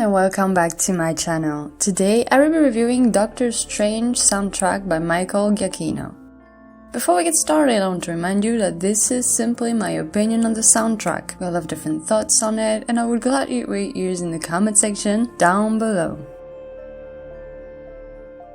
and welcome back to my channel. Today I will be reviewing Doctor Strange soundtrack by Michael Giacchino. Before we get started, I want to remind you that this is simply my opinion on the soundtrack. We'll have different thoughts on it and I would gladly read yours in the comment section down below.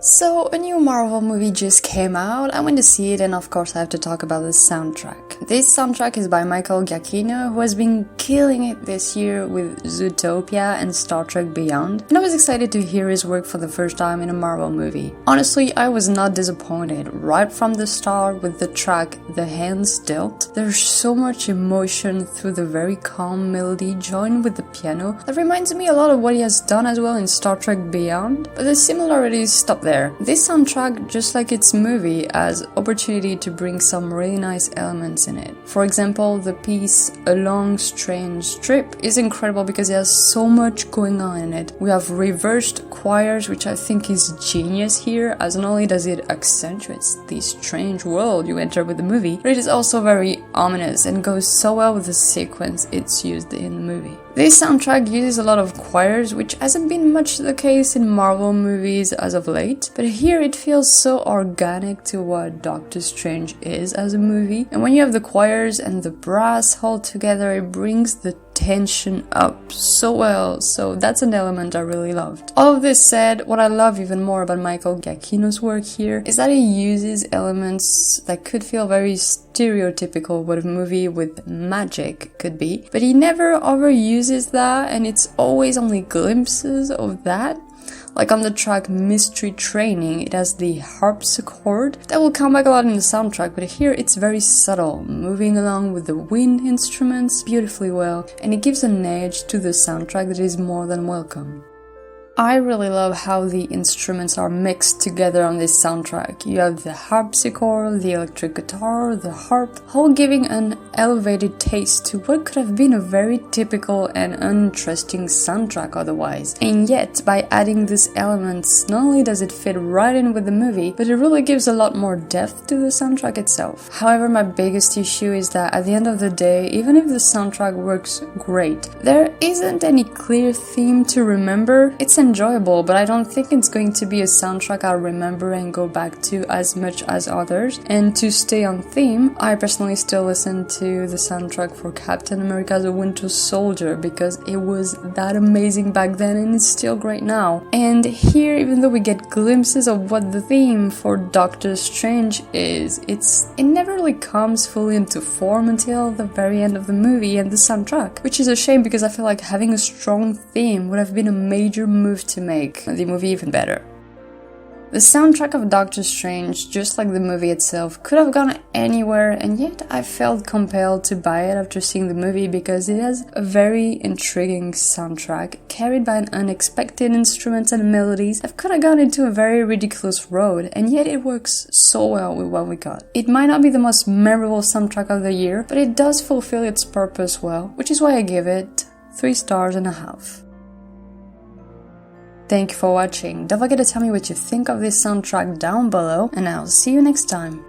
So, a new Marvel movie just came out, I went to see it and of course I have to talk about the soundtrack. This soundtrack is by Michael Giacchino, who has been killing it this year with Zootopia and Star Trek Beyond, and I was excited to hear his work for the first time in a Marvel movie. Honestly, I was not disappointed. Right from the start with the track The Hands Dealt, there's so much emotion through the very calm melody joined with the piano that reminds me a lot of what he has done as well in Star Trek Beyond, but the similarities stop there. This soundtrack, just like its movie, has opportunity to bring some really nice elements in it. For example, the piece A Long Strange Trip is incredible because it has so much going on in it. We have reversed choirs, which I think is genius here, as not only does it accentuate the strange world you enter with the movie, but it is also very ominous and goes so well with the sequence it's used in the movie. This soundtrack uses a lot of choirs, which hasn't been much the case in Marvel movies as of late, but here it feels so organic to what Doctor Strange is as a movie, and when you have the choirs and the brass all together, it brings the tension up so well, so that's an element I really loved. All of this said, what I love even more about Michael Giacchino's work here is that he uses elements that could feel very stereotypical what a movie with magic could be, but he never overuses that, and it's always only glimpses of that. Like on the track Mystery Training, it has the harpsichord that will come back a lot in the soundtrack, but here it's very subtle, moving along with the wind instruments beautifully well, and it gives an edge to the soundtrack that is more than welcome. I really love how the instruments are mixed together on this soundtrack. You have the harpsichord, the electric guitar, the harp, all giving an elevated taste to what could have been a very typical and uninteresting soundtrack otherwise. And yet, by adding these elements, not only does it fit right in with the movie, but it really gives a lot more depth to the soundtrack itself. However, my biggest issue is that at the end of the day, even if the soundtrack works great, there isn't any clear theme to remember. It's enjoyable, but I don't think it's going to be a soundtrack I'll remember and go back to as much as others. And to stay on theme, I personally still listen to the soundtrack for Captain America: The Winter Soldier because it was that amazing back then and it's still great now. And here, even though we get glimpses of what the theme for Doctor Strange is, it never really comes fully into form until the very end of the movie and the soundtrack, which is a shame because I feel like having a strong theme would have been a major move to make the movie even better. The soundtrack of Doctor Strange, just like the movie itself, could have gone anywhere, and yet I felt compelled to buy it after seeing the movie because it has a very intriguing soundtrack, carried by an unexpected instruments and melodies that could have gone into a very ridiculous road, and yet it works so well with what we got. It might not be the most memorable soundtrack of the year, but it does fulfill its purpose well, which is why I give it 3.5 stars. Thank you for watching. Don't forget to tell me what you think of this soundtrack down below, and I'll see you next time.